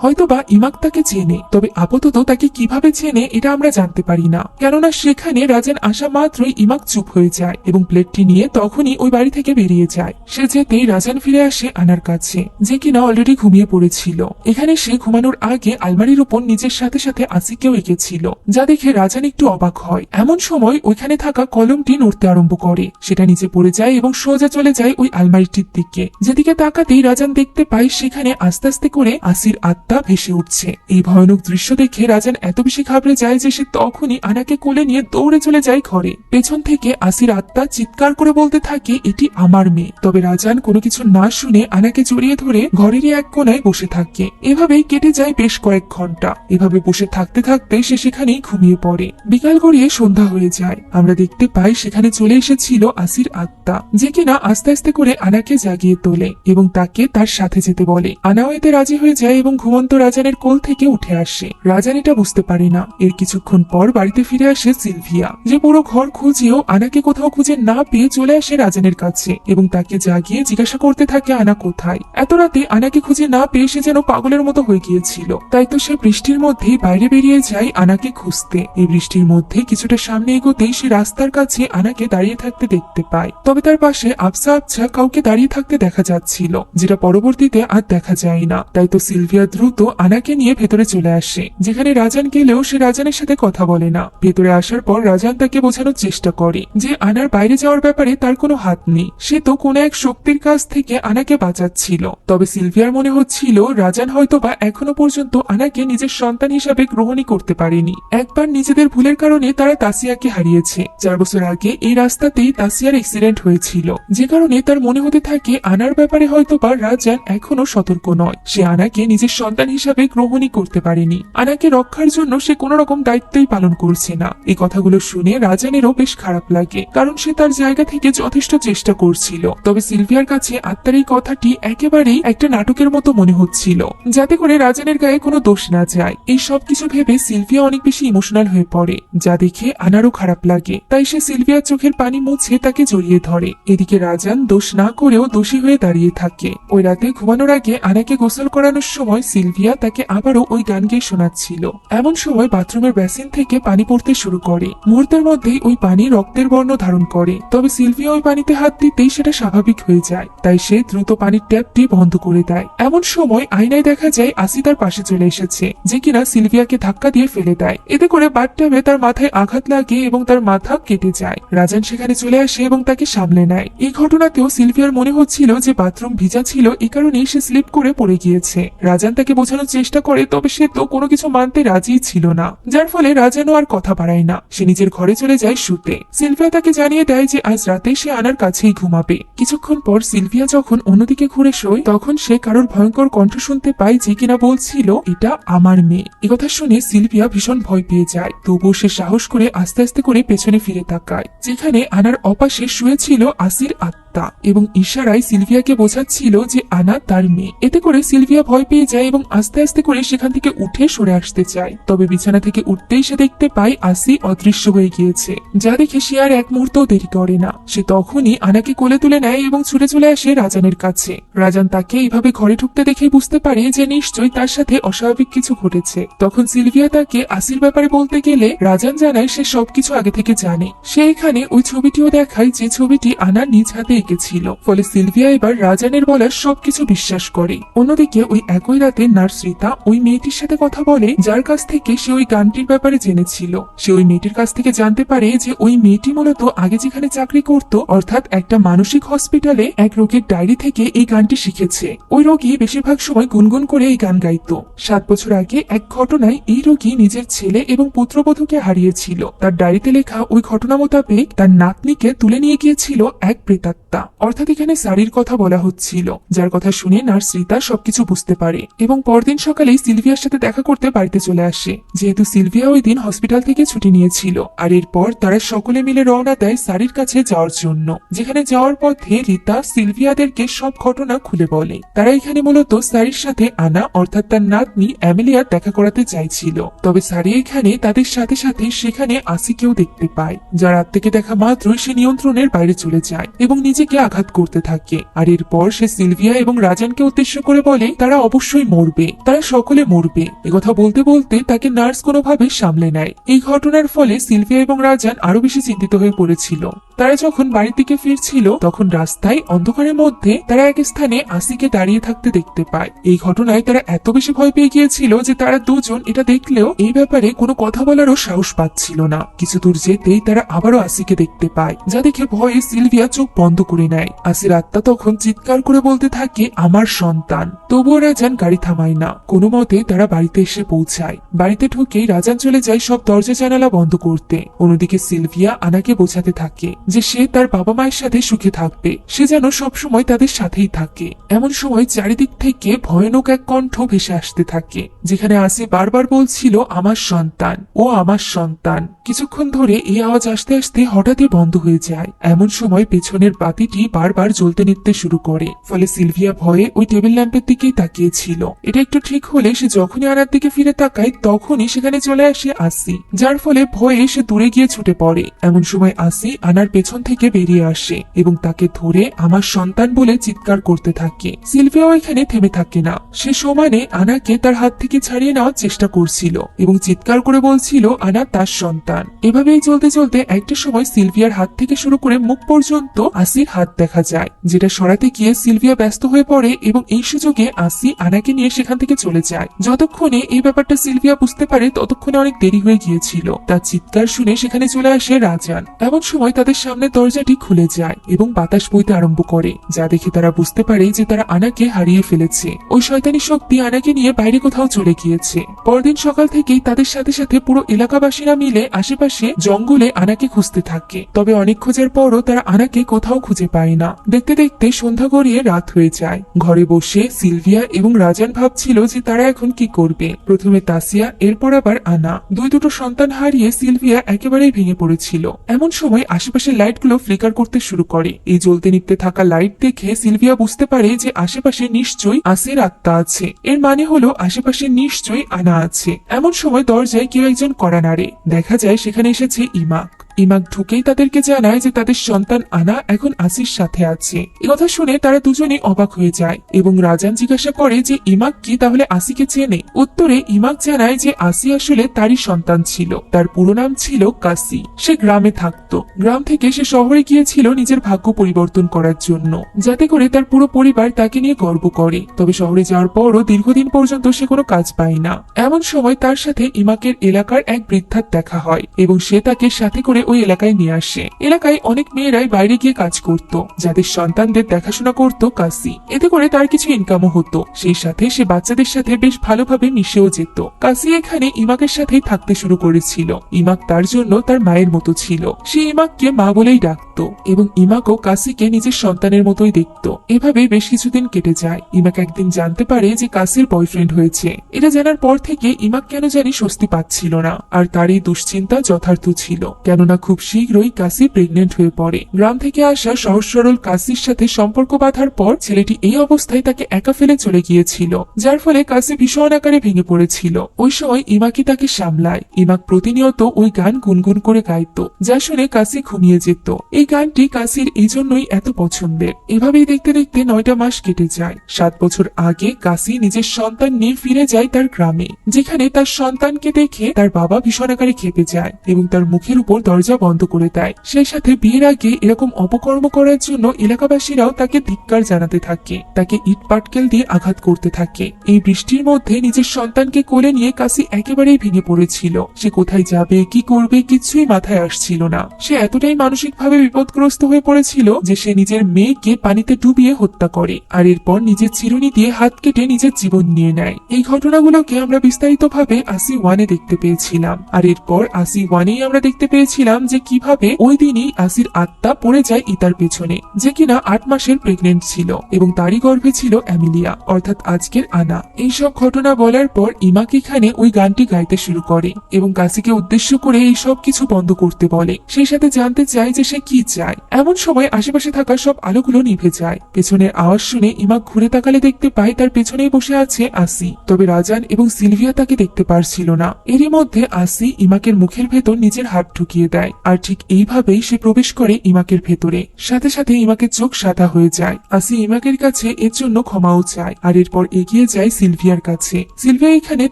হয়তোবা ইমাক তাকে চেনে, তবে আপাতত তাকে কিভাবে চেনে এটা আমরা জানতে পারি না, কেননা সেখানে রাজান আসা মাত্রই ইমাক চুপ হয়ে যায় এবং প্লেটটি নিয়ে তখনই ওই বাড়ি থেকে বেরিয়ে যায়। সে যেতেই রাজান ফিরে আসে আনার কাছে, যে কিনা অলরেডি ঘুমিয়ে পড়েছিল। এখানে সে ঘুমানোর আগে আলমারির উপর নিজের সাথে সাথে আসিকেও এঁকেছিল, যা দেখে রাজান একটু অবাক হয়। এমন সময় ওইখানে থাকা কলমটি নড়তে আরম্ভ করে, সেটা নিচে পড়ে যায় এবং সোজা চলে যায় ওই আলমারিটির দিকে। যেদিকে তাকাতেই রাজান দেখতে পায় সেখানে আস্তে আস্তে করে আসির আত্মা ভেসে উঠছে। এই ভয়ানক দৃশ্য দেখে রাজান এত বেশি ঘাবড়ে যায় যে সে তখনই আনাকে কোলে নিয়ে দৌড়ে চলে যায় ঘরে। পেছন থেকে আসির আত্মা চিৎকার করে বলতে থাকে, এটি আমার মেয়ে। তবে রাজান কোনো কিছু না শুনে আনাকে জড়িয়ে ধরে ঘরেরই এক কোনায় বসে থাকে। এভাবেই কেটে যায় বেশ কয়েক ঘন্টা। এভাবে বসে থাকতে থাকতে সে সেখানেই ঘুমিয়ে পড়ে। বিকাল গড়িয়ে সন্ধ্যা হয়ে যায়। আমরা দেখতে পাই সেখানে চলে এসেছিল আসির আত্মা, যে কিনা আস্তে আস্তে করে আনাকে জাগিয়ে তোলে এবং তাকে তার সাথে যেতে বলে। আনাও এতে রাজি হয়ে যায় এবং ঘুমন্ত রাজানের কোল থেকে উঠে আসে। রাজান এটা বুঝতে পারে না। এর কিছুক্ষণ পর বাড়িতে ফিরে আসে সিলভিয়া, যে পুরো ঘর খুঁজেও আনাকে কোথাও খুঁজে না পেয়ে চলে আসে রাজানের কাছে এবং তাকে জাগিয়ে জিজ্ঞাসা করতে থাকে আনা কোথায়। এত রাতে আনাকে খুঁজে না পেয়ে সে যেন পাগলের মতো হয়ে গিয়েছিল। তাই তো সে বৃষ্টির মধ্যে বাইরে বেরিয়ে যায় আনাকে খুঁজতে। এই বৃষ্টির মধ্যে কিছুটা সামনে এগোতেই সে রাস্তার কাছে আনাকে দাঁড়িয়ে থাকতে দেখতে পায়, তবে তার পাশে আবছা আবছা কাউকে দাঁড়িয়ে থাকতে দেখা যাচ্ছিল, যেটা পরবর্তীতে আর দেখা যায় না। তাই তো সিলভিয়া দ্রুত আনাকে নিয়ে ভেতরে চলে আসে, যেখানে রাজান গেলেও সে রাজানের সাথে কথা বলে না। ভেতরে আসার পর রাজান তাকে বোঝানোর চেষ্টা করে যে আনার বাইরে যাওয়ার ব্যাপারে তার কোনো হাত নেই, সে তো কোনো এক শক্তির কাছ থেকে আনাকে বাঁচাচ্ছিল। তবে সিলভিয়ার মনে হচ্ছিল রাজান হয়তোবা এখনো পর্যন্ত আনাকে নিজের সন্তান হিসাবে গ্রহণই করতে পারেনি। একবার নিজেদের ভুলের কারণে তারা তাসিয়াকে হারিয়েছে। 4 বছর আগে এই রাস্তাতেই তাসিয়ার অ্যাক্সিডেন্ট হয়েছিল, যে কারণে তার মনে হতে থাকে আনার ব্যাপারে হয়তোবা রাজান এখনো সতর্ক নয়। সে আনাকে নিজের সন্তান হিসাবে গ্রহণই করতে পারেনি। আনাকে রক্ষার জন্য সে কোনো রকম দায়িত্বই পালন করছে না। এই কথাগুলো শুনে রাজানেরও বেশ খারাপ লাগে, কারণ সে তার জায়গা থেকে যথেষ্ট চেষ্টা করছিল। তবে সিলভিয়ার কাছে আত্মার এই কথাটি একেবারেই একটা নাটকের মতো মনে হচ্ছিল, যাতে করে রাজানের গায়ে কোনো দোষ না যায়। এই সব কিছু ভেবে সিলভিয়া অনেক বেশি ইমোশনাল হয়ে পড়ে, যা দেখে আনারও খারাপ লাগে। তাই সে সিলভিয়ার চোখের পানি মুছে তাকে জড়িয়ে ধরে। এদিকে রাজান দোষ না করেও দোষী হয়ে দাঁড়িয়ে থাকে। ওই রাতে ঘুমানোর আগে আনাকে গোসল করানোর সময় সিলভিয়া তাকে আবারও ওই গান গেয়ে শোনাচ্ছিল। এমন সময় বাথরুমের বেসিন থেকে পানি পড়তে শুরু করে। মুহূর্তের মধ্যেই ওই পানি রক্তের বর্ণ ধারণ করে। তবে সিলভিয়া ওই পানিতে হাত দিতেই সেটা স্বাভাবিক হয়ে যায়। তাই সে দ্রুত পানির ট্যাপটি বন্ধ করে দেয়। এমন সময় আয়নায় দেখা যায় আসি তার পাশে চলে এসেছে, যে কিনা সিলভিয়াকে ধাক্কা দিয়ে ফেলে দেয়। এতে করে বাথটবে তার মাথায় আঘাত লাগে এবং তার মাথা কেটে যায়। রাজান সেখানে চলে আসে এবং তাকে সামলে নেয়। এই ঘটনাতেও সিলভিয়ার মনে হচ্ছিল যে বাথরুম ভিজা ছিল, এই কারণেই সে স্লিপ করে পড়ে গিয়েছে। রাজান তাকে বোঝানোর চেষ্টা করে, তবে সে তো কোনো কিছু মানতে রাজি ছিল না, যার ফলে রাজানও আর কথা বাড়ায় না। সে নিজের ঘরে চলে যায় শুতে। সিলভিয়া তাকে জানিয়ে দেয় যে আজ রাতে সে আনার কাছেই ঘুমাবে। কিছুক্ষণ পর সিলভিয়া যখন অন্যদিকে ঘুরে শোয়, তখন সে কারোর ভয়ঙ্কর কণ্ঠ শুনতে পায়, যে কিনা বলছিল এটা আমার মেয়ে। একথা শুনে সিলভিয়া ভীষণ ভয় পেয়ে যায়। তবুও সে সাহস করে আস্তে আস্তে করে পেছনে ফিরে তাকায়, যেখানে আনার অপাশে শুয়েছিল আসির আত্মা এবং ইশারায় সিলভিয়াকে বোঝাচ্ছিল যে আনা তার মেয়ে। এতে করে সিলভিয়া ভয় পেয়ে যায় এবং আস্তে আস্তে করে সেখান থেকে উঠে সরে আসতে চায়। তবে বিছানা থেকে উঠতেই সে দেখতে পায় আসি অদৃশ্য হয়ে গিয়েছে, যা দেখে সে আর এক মুহূর্ত দেরি করে না। সে তখনই আনাকে কোলে তুলে নেয় এবং ছুটে চলে আসে রাজানের কাছে। রাজান তাকে এইভাবে ঘরে ঢুকতে দেখে বুঝতে পারে যে নিশ্চয়ই তার সাথে অস্বাভাবিক কিছু ঘটেছে। তখন সিলভিয়া তাকে আসির ব্যাপারে বলতে গেলে রাজান জানায় সে সবকিছু আগে থেকে জানে। সে এখানে ওই ছবিটিও দেখায় যে ছবিটি আনা নিজ হাতে এঁকেছিল। ফলে সিলভিয়া এবার রাজানের বলার সবকিছু বিশ্বাস করে। অন্যদিকে ওই একই রাতে নার্স রীতা ওই মেয়েটির সাথে কথা বলে, যার কাছ থেকে সে ওই গানটির ব্যাপারে জেনেছিল। সে ওই মেয়েটির কাছ থেকে জানতে পারে যে ওই মেয়েটি মূলত আগে যেখানে চাকরি করত, অর্থাৎ একটা মানসিক হসপিটালে, এক রোগীর ডায়েরি থেকে এই গানটি শিখেছে। ওই রোগী বেশিরভাগ সময় গুনগুন করে এই গান গাইত। 7 বছর আগে এক ঘটনায় এই রোগী নিজের ছেলে এবং পুত্রবধূকে হারিয়েছিল। তার ডায়েরিতে লেখা ওই ঘটনা মোতাবেক তার নাতনিকে তুলে নিয়ে গিয়েছিল এক প্রেতাত্মা। রাস্তা, অর্থাৎ এখানে সারির কথা বলা হচ্ছিল, যার কথা শুনে নার্স রিতা সবকিছু বুঝতে পারে এবং পরদিন সকালেই সিলভিয়ার সাথে দেখা করতে বাড়িতে চলে আসে, যেহেতু সিলভিয়া ওই দিন হসপিটাল থেকে ছুটি নিয়েছিল। আর এরপর তারা সকলে মিলে রওনা দেয় সারির কাছে যাওয়ার জন্য, যেখানে যাওয়ার পথে রিতা সিলভিয়াদেরকে সব ঘটনা খুলে বলে। তারা এখানে মূলত সারির সাথে আনা অর্থাৎ তার নাতনি অ্যামেলিয়ার দেখা করাতে চাইছিল, তবে সারি এখানে তাদের সাথে সাথে সেখানে আসিকেও দেখতে পায়, যার হাত থেকে দেখা মাত্রই সে নিয়ন্ত্রণের বাইরে চলে যায় এবং নিজেকে আঘাত করতে থাকে। আর এরপর সে সিলভিয়া এবং রাজানকে উদ্দেশ্য করে বলে তারা অবশ্যই মরবে, তারা সকলে মরবে। একথা বলতে বলতে তাকে নার্স কোনোভাবে সামলে নেয়। এই ঘটনার ফলে সিলভিয়া এবং রাজান আরো বেশি চিন্তিত হয়ে পড়েছিল। তারা যখন বাড়ির দিকে ফিরছিল তখন রাস্তায় অন্ধকারের মধ্যে তারা এক স্থানে আসিকে দাঁড়িয়ে থাকতে দেখতে পায়। এই ঘটনায় তারা এত বেশি ভয় পেয়ে গিয়েছিল যে তারা দুজন এটা দেখলেও এই ব্যাপারে কোনো কথা বলারও সাহস পাচ্ছিল না। কিছু দূর যেতেই তারা আবারও আসিকে দেখতে পায়, যা দেখে ভয়ে সিলভিয়া চোখ বন্ধ করে নেয়। আসির আত্মা তখন চিৎকার করে বলতে থাকে আমার সন্তান। তবুও রাজান গাড়ি থামায় না। কোনো মতে তারা বাড়িতে এসে পৌঁছায়। বাড়িতে ঢুকেই রাজান চলে যায় সব দরজা জানালা বন্ধ করতে। অন্যদিকে সিলভিয়া আনাকে বোঝাতে থাকে যে সে তার বাবা মায়ের সাথে সুখে থাকবে, সে যেন সবসময় তাদের সাথেই থাকে। এমন সময় চারিদিক থেকে ভয়ানক এক কণ্ঠ ভেসে আসতে থাকে, যেখানে আসি বারবার বলছিল আমার সন্তান, ও আমার সন্তান। কিছুক্ষণ ধরে এই আওয়াজ আসতে আসতে হঠাৎই বন্ধ হয়ে যায়। এমন সময় পেছনের বাতিটি বারবার জ্বলতে নিতে শুরু করে, ফলে সিলভিয়া ভয়ে ওই টেবিল ল্যাম্পের দিকেই তাকিয়েছিল। এটা একটু ঠিক হলে সে যখনই আনার দিকে ফিরে তাকায় তখনই সেখানে চলে আসে আসি, যার ফলে ভয়ে সে দূরে গিয়ে ছুটে পড়ে। এমন সময় আসি আনার পেছন থেকে বেরিয়ে আসে এবং তাকে ধরে আমার সন্তান বলে চিৎকার করতে থাকে। সিলভিয়াও এখানে থেমে থাকে না, সে সমানে আনাকে তার হাত থেকে ছাড়িয়ে নেওয়ার চেষ্টা করছিল এবং চিৎকার করে বলছিল আনা তার সন্তান। এভাবেই চলতে চলতে একটা সময় সিলভিয়ার হাত থেকে শুরু করে মুখ পর্যন্ত আসির হাত দেখা যায়, যেটা সরাতে গিয়ে সিলভিয়া ব্যস্ত হয়ে পড়ে এবং এই সুযোগে আসি আনাকে নিয়ে সেখান থেকে চলে যায়। যতক্ষণে এই ব্যাপারটা সিলভিয়া বুঝতে পারে ততক্ষণে অনেক দেরি হয়ে গিয়েছিল। তার চিৎকার শুনে সেখানে চলে আসে রাজান। এমন সময় তাদের সামনে দরজাটি খুলে যায় এবং বাতাস বইতে আরম্ভ করে, যা দেখে তারা বুঝতে পারে যে তারা আনাকে হারিয়ে ফেলেছে। ওই শয়তানি শক্তি আনাকে নিয়ে বাইরে কোথাও চলে গিয়েছে। পরদিন সকাল থেকেই তাদের সাথে সাথে পুরো এলাকাবাসীরা মিলে আশেপাশে জঙ্গলে আনাকে খুঁজতে থাকে, তবে অনেক খোঁজার পরও তারা আনাকে কোথাও খুঁজে পায় না। দেখতে দেখতে সন্ধ্যা গড়িয়ে রাত হয়ে যায়। ঘরে বসে সিলভিয়া এবং রাজান ভাবছিল যে তারা এখন কি করবে। প্রথমে তাসিয়া, এরপর আবার আনা। দুটো সন্তান হারিয়ে সিলভিয়া একেবারেই ভেঙে পড়েছিল। এমন সময় আশেপাশের লাইটগুলো ফ্লিকার করতে শুরু করে। এই জ্বলতে নিতে থাকা লাইট দেখে সিলভিয়া বুঝতে পারে যে আশেপাশে নিশ্চয়ই আসির আত্মা আছে। এর মানে হলো আশেপাশে নিশ্চয়ই আনা আছে। এমন সময় দরজায় কেউ একজন কড়া নাড়ে। দেখা যায় সেখানে এসেছে ইমাক। ইমাক ঢুকেই তাদেরকে জানায় যে তাদের সন্তান আনা এখন আসির সাথে আছে। একথা শুনে তারা দুজনেই অবাক হয়ে যায় এবং রাজান জিজ্ঞাসা করে যে ইমাক কি তাহলে আসিকে চেনে? উত্তরে ইমাক জানায় যে আসি আসলে তারই সন্তান ছিল। তার পুরো নাম ছিল কাসি। সে গ্রামে থাকতো। গ্রাম থেকে সে শহরে গিয়েছিল নিজের ভাগ্য পরিবর্তন করার জন্য, যাতে করে তার পুরো পরিবার তাকে নিয়ে গর্ব করে। তবে শহরে যাওয়ার পরও দীর্ঘদিন পর্যন্ত সে কোনো কাজ পায় না। এমন সময় তার সাথে ইমাকের এলাকার এক বৃদ্ধার দেখা হয় এবং সে তাকে সাথে করে ওই এলাকায় নিয়ে আসে। এলাকায় অনেক মেয়েরাই বাইরে গিয়ে কাজ করত, যাদের সন্তানদের দেখাশোনা করত কাসি। এতে করে তার কিছু ইনকামও হতো। সেই সাথে সে বাচ্চাদের সাথে বেশ ভালোভাবে মিশেও যেত। কাসি এখানে ইমাকের সাথেই থাকতে শুরু করেছিল। ইমাক তার জন্য তার মায়ের মতো ছিল। সে ইমাককে মা বলেই ডাকতো এবং ইমাকও কাসিকে নিজের সন্তানের মতোই দেখতো। এভাবে বেশ কিছুদিন কেটে যায়। ইমাক একদিন জানতে পারে যে কাসির বয়ফ্রেন্ড হয়েছে। এটা জানার পর থেকে ইমাক কেন জানি স্বস্তি পাচ্ছিল না, আর তার এই দুশ্চিন্তা যথার্থ ছিল, কেননা খুব শীঘ্রই কাসি প্রেগনেন্ট হয়ে পড়ে। গ্রাম থেকে আসা সহজ সরল কাসির সাথে সম্পর্ক বাঁধার পর ছেলেটি এই অবস্থায় তাকে একা ফেলে চলে গিয়েছিল, যার ফলে কাসি ভীষণ আকারে ভেঙে পড়েছিল। ওই সময় ইমাকি তাকে সামলায়। ইমাক প্রতিনিয়ত ওই গান গুনগুন করে গাইতো, যা শুনে কাসি ঘুমিয়ে যেত। এই গানটি কাসির এই জন্যই এত পছন্দের। এভাবেই দেখতে দেখতে 9টা মাস কেটে যায়। 7 বছর আগে কাসি নিজের সন্তান নিয়ে ফিরে যায় তার গ্রামে, যেখানে তার সন্তানকে দেখে তার বাবা ভীষণ আকারে খেপে যায় এবং তার মুখের উপর দরজা বন্ধ করে দেয়। সেই সাথে বিয়ের আগে এরকম অপকর্ম করার জন্য এলাকাবাসীরাও তাকে ধিক্কার জানাতে থাকে, তাকে ইট পাটকেল দিয়ে আঘাত করতে থাকে। এই বৃষ্টির মধ্যে নিজের সন্তানকে কোলে নিয়ে কাসি একেবারেই ভেঙে পড়েছিল। সে কোথায় যাবে, কি করবে, কিছুই মাথায় আসছিল না। সে এতটাই মানসিকভাবে বিপদগ্রস্ত হয়ে পড়েছিল যে সে নিজের মেয়েকে পানিতে ডুবিয়ে হত্যা করে, আর এরপর নিজের চিরুনি দিয়ে হাত কেটে নিজের জীবন নিয়ে নেয়। এই ঘটনাগুলোকে আমরা বিস্তারিতভাবে আসি 1-এ দেখতে পেয়েছিলাম, আর এরপর আসি 1-এই আমরা দেখতে পেয়েছিলাম দেখছিলাম যে কিভাবে ওই দিনই আসির আত্মা পড়ে যায় ইতার পেছনে, যে কিনা 8 মাসের প্রেগনেন্ট ছিল এবং তারই গর্ভে ছিল অ্যামিলিয়া অর্থাৎ আজকের আনা। এইসব ঘটনা বলার পর ইমাক এখানে ওই গানটি গাইতে শুরু করে এবং কাসিকে উদ্দেশ্য করে এই সব কিছু বন্ধ করতে বলে। সেই সাথে জানতে চায় যে সে কি চায়। এমন সময় আশেপাশে থাকা সব আলোগুলো নিভে যায়। পেছনের আওয়াজ শুনে ইমাক ঘুরে তাকালে দেখতে পায় তার পেছনেই বসে আছে আসি। তবে রাজান এবং সিলভিয়া তাকে দেখতে পারছিল না। এরই মধ্যে আসি ইমাকের মুখের ভেতর নিজের হাত ঢুকিয়ে দেয়, আর ঠিক এইভাবেই সে প্রবেশ করে ইমাকের ভেতরে। সাথে সাথে ইমাকের চোখ সাদা হয়ে যায়। আসি ইমাকের কাছে এর জন্য ক্ষমাও চায়, আর এরপর এগিয়ে যায় সিলভিয়ার কাছে। সিলভিয়া এখানে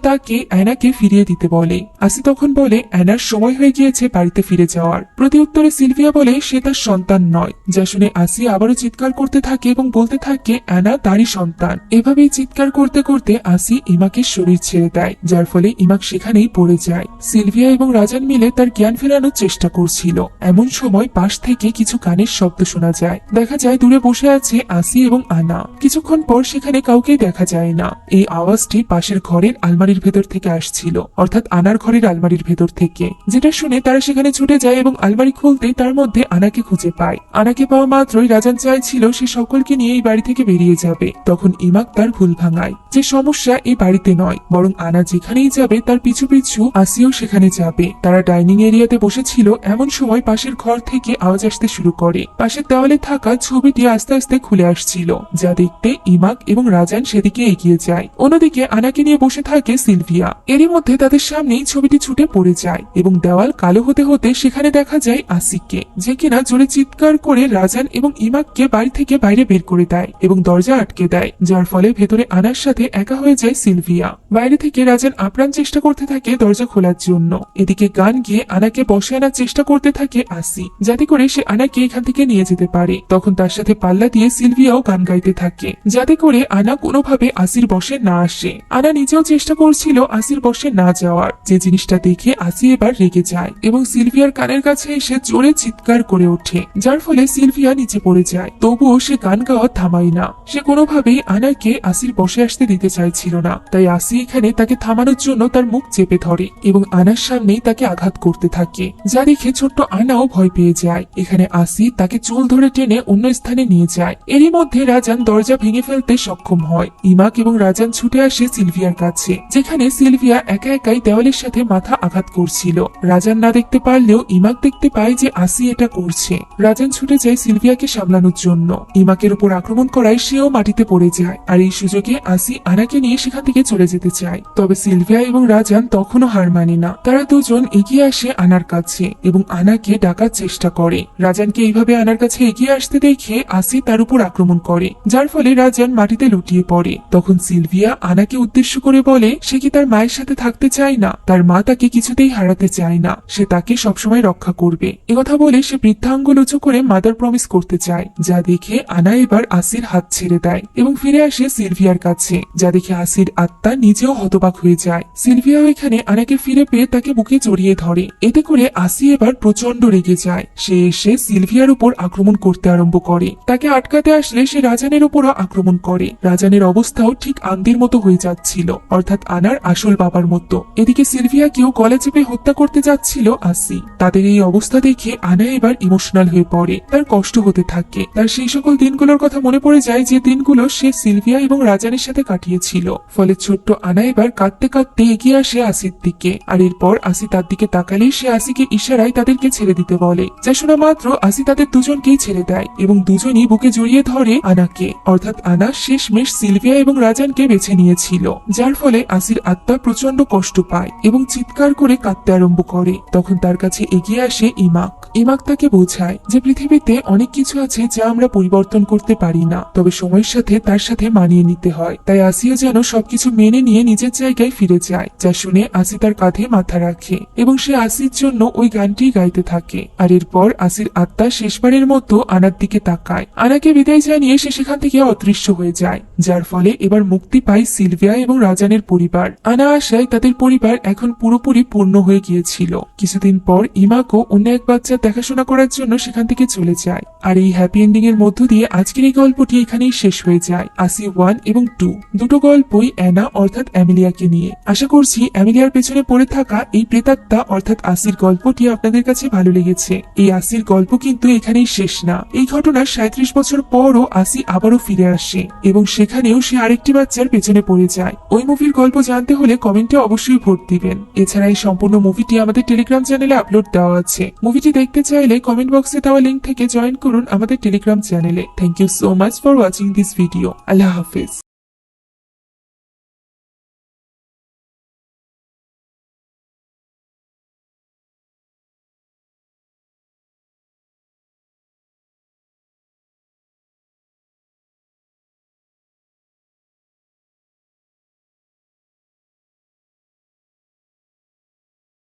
তাকে অ্যানাকে ফিরিয়ে দিতে বলে। আসি তখন বলে অ্যানার সময় হয়ে গিয়েছে বাড়িতে ফিরে যাওয়ার। প্রতি উত্তরে সিলভিয়া বলে সে তার সন্তান নয়, যা শুনে আসি আবারও চিৎকার করতে থাকে এবং বলতে থাকে অ্যানা তারই সন্তান। এভাবেই চিৎকার করতে করতে আসি ইমাকের শরীর ছেড়ে দেয়, যার ফলে ইমাক সেখানেই পড়ে যায়। সিলভিয়া এবং রাজান মিলে তার জ্ঞান ফেরানোর চেষ্টা করছিল। এমন সময় পাশ থেকে কিছু কানের শব্দ শোনা যায়। দেখা যায় দূরে বসে আছে আসি এবং আনা। কিছুক্ষণ পর সেখানে কাউকে দেখা যায় না। এই আওয়াজটি পাশের ঘরের আলমারির ভেতর থেকে আসছিল, অর্থাৎ আনার ঘরের আলমারির ভেতর থেকে, যেটা শুনে তারা সেখানে ছুটে যায় এবং আলমারি খুলতে তার মধ্যে আনাকে খুঁজে পায়। আনাকে পাওয়া মাত্রই রাজান চাইছিল সে সকলকে নিয়ে এই বাড়ি থেকে বেরিয়ে যাবে। তখন ইমাক তার ভুল ভাঙায় যে সমস্যা এই বাড়িতে নয়, বরং আনা যেখানেই যাবে তার পিছু পিছু আসিও সেখানে যাবে। তারা ডাইনিং এরিয়াতে বসেছিল। এমন সময় পাশের ঘর থেকে আওয়াজ আসতে শুরু করে। পাশের দেওয়ালে থাকা ছবিটি আস্তে আস্তে খুলে আসছিল, যা দেখতে ইমাক এবং রাজান সেদিকে এগিয়ে যায়। অন্যদিকে আনাকে নিয়ে বসে থাকে সিলভিয়া। এরই মধ্যে তাদের সামনেই ছবিটি ছুটে পড়ে যায় এবং দেওয়াল কালো হতে হতে সেখানে দেখা যায় আসিকে, যে কিনা জোরে চিৎকার করে রাজান এবং ইমাককে বাড়ি থেকে বাইরে বের করে দেয় এবং দরজা আটকে দেয়, যার ফলে ভেতরে আনার সাথে একা হয়ে যায় সিলভিয়া। বাইরে থেকে রাজান আপ্রাণ চেষ্টা করতে থাকে দরজা খোলার জন্য। এদিকে গান গিয়ে আনাকে বসে আনার চেষ্টা করতে থাকে আসি, যাতে করে সে আনাকে এখান থেকে নিয়ে যেতে পারে। তখন তার সাথে পাল্লা দিয়ে সিলভিয়াও গান গাইতে থাকে, যাতে করে আনা কোনোভাবে আসির বসে না আসে। আনা নিজেও চেষ্টা করছিল আসির বসে না যাওয়ার, যে জিনিসটা দেখে আসি এবার রেগে যায় এবং সিলভিয়ার কানের কাছে এসে জোরে চিৎকার করে ওঠে, যার ফলে সিলভিয়া নিচে পড়ে যায়। তবুও সে গান গাওয়া থামায় না। সে কোনোভাবেই আনাকে আসির বসে আসতে দিতে চাইছিল না। তাই আসি এখানে তাকে থামানোর জন্য তার মুখ চেপে ধরে এবং আনার সামনেই তাকে আঘাত করতে থাকে, যা দেখে ছোট্ট আনাও ভয় পেয়ে যায়। এখানে আসি তাকে চুল ধরে টেনে অন্য স্থানে নিয়ে যায়। এরই মধ্যে রাজান দরজা ভেঙে ফেলতে সক্ষম হয়। ইমাক এবং রাজান ছুটে আসে সিলভিয়ার কাছে, যেখানে সিলভিয়া একা একাই দেওয়ালের সাথে মাথা আঘাত করছিল। রাজান না দেখতে পারলেও ইমাক দেখতে পায় যে আসি এটা করছে। রাজান ছুটে যায় সিলভিয়াকে সামলানোর জন্য। ইমাকের উপর আক্রমণ করায় সেও মাটিতে পড়ে যায়, আর এই সুযোগে আসি আনাকে নিয়ে সেখান থেকে চলে যেতে চায়। তবে সিলভিয়া এবং রাজান তখনও হার মানে না। তারা দুজন এগিয়ে আসে আনার কাছে এবং আনাকে ডাকার চেষ্টা করে। রাজানকে এইভাবে আনার কাছে এগিয়ে আসতে দেখে আসি তার উপর আক্রমণ করে, যার ফলে রাজান মাটিতে লুটিয়ে পড়ে। তখন সিলভিয়া আনাকে উদ্দেশ্য করে বলে সে কি তার মায়ের সাথে থাকতে চায় না, তার মা তাকে কিছুতেই হারাতে চায় না, সে তাকে সবসময় রক্ষা করবে। একথা বলে সে বৃদ্ধাঙ্গুল উঁচু করে মাদার প্রমিস করতে চায়, যা দেখে আনা এবার আসির হাত ছেড়ে দেয় এবং ফিরে আসে সিলভিয়ার কাছে, যা দেখে আসির আত্মা নিজেও হতবাক হয়ে যায়। সিলভিয়াও এখানে আনাকে ফিরে পেয়ে তাকে বুকে জড়িয়ে ধরে। এতে করে আসি এবার প্রচন্ড রেগে যায়। সে এসে সিলভিয়ার উপর আক্রমণ করতে আরম্ভ করে। তাকে আটকাতে আসলে সে রাজানের উপরও আক্রমণ করে। রাজানের অবস্থাও ঠিক আন্দির মতো হয়ে যাচ্ছিল, অর্থাৎ আনার আসল বাবার মতো। এদিকে সিলভিয়াকেও গলা চেপে হত্যা করতে যাচ্ছিল আসি। তাদের এই অবস্থা দেখে আনা এবার ইমোশনাল হয়ে পড়ে। তার কষ্ট হতে থাকে। তার সেই সকল দিনগুলোর কথা মনে পড়ে যায় যে দিনগুলো সে সিলভিয়া এবং রাজানের সাথে কাটিয়েছিল। ফলে ছোট্ট আনা এবার কাঁদতে কাঁদতে এগিয়ে আসে আসির দিকে, আর এরপর আসি তার দিকে তাকালেই সে আসিকে ইশারায় তাদেরকে ছেড়ে দিতে বলে। যা শোনা মাত্র আসি তাদের দুজনকেই ছেড়ে দেয় এবং দুজনই বুকে জড়িয়ে ধরে আনাকে, অর্থাৎ আনা শেষমেশ সিলভিয়া এবং রাজানকে বেছে নিয়েছিল। যার ফলে আসির আত্মা প্রচন্ড কষ্ট পায় এবং চিৎকার করে কাঁদতে আরম্ভ করে। তখন তার কাছে এগিয়ে আসে ইমাক। ইমাক তাকে বোঝায় যে পৃথিবীতে অনেক কিছু আছে যা আমরা পরিবর্তন করতে পারি না, তবে সময়ের সাথে তার সাথে মানিয়ে নিতে হয়। তাই আসিও যেন সবকিছু মেনে নিয়ে নিজের জায়গায় ফিরে যায়। যা শুনে আসি তার কাঁধে মাথা রাখে এবং সে আসির জন্য ওই গানটি গাইতে থাকে। আর এরপর আসির আত্মা শেষবারের মতো আনার দিকে তাকায়। আনাকে বিদায় জানিয়ে সে সেখান থেকে অদৃশ্য হয়ে যায়, যার ফলে এবার মুক্তি পায় সিলভিয়া এবং রাজানের পরিবার। আনা আশায় তাদের পরিবার এখন পুরোপুরি পূর্ণ হয়ে গিয়েছিল। কিছুদিন পর ইমাকও অন্য এক বাচ্চার দেখাশোনা করার জন্য সেখান থেকে চলে যায়। আর এই হ্যাপি এন্ডিং এর মধ্য দিয়ে আজকের এই গল্পটি এখানেই শেষ হয়ে যায়। আসি 1 এবং 2 দুটো গল্পই অ্যানা অর্থাৎ অ্যামিলিয়াকে নিয়ে। আশা করছি অ্যামিলিয়ার পেছনে পড়ে থাকা এই প্রেতাত্মা অর্থাৎ আসির গল্পটি আপনাদের কাছে ভালো লেগেছে। এই আসির গল্প কিন্তু এখানেই শেষ না। এই ঘটনার 37 বছর পরও আসি আবারও ফিরে আসে এবং সেখানেও সে আরেকটি বাচ্চার পেছনে পড়ে যায়। ওই মুভির গল্প জানতে হলে কমেন্টে অবশ্যই ভোট দিবেন। এছাড়া এই সম্পূর্ণ মুভিটি আমাদের টেলিগ্রাম চ্যানেলে আপলোড দেওয়া আছে। মুভিটি দেখতে চাইলে কমেন্ট বক্সে দেওয়া লিঙ্ক থেকে জয়েন করুন আমাদের টেলিগ্রাম চ্যানেলে। Thank you so much for watching this video. আল্লাহ হাফেজ।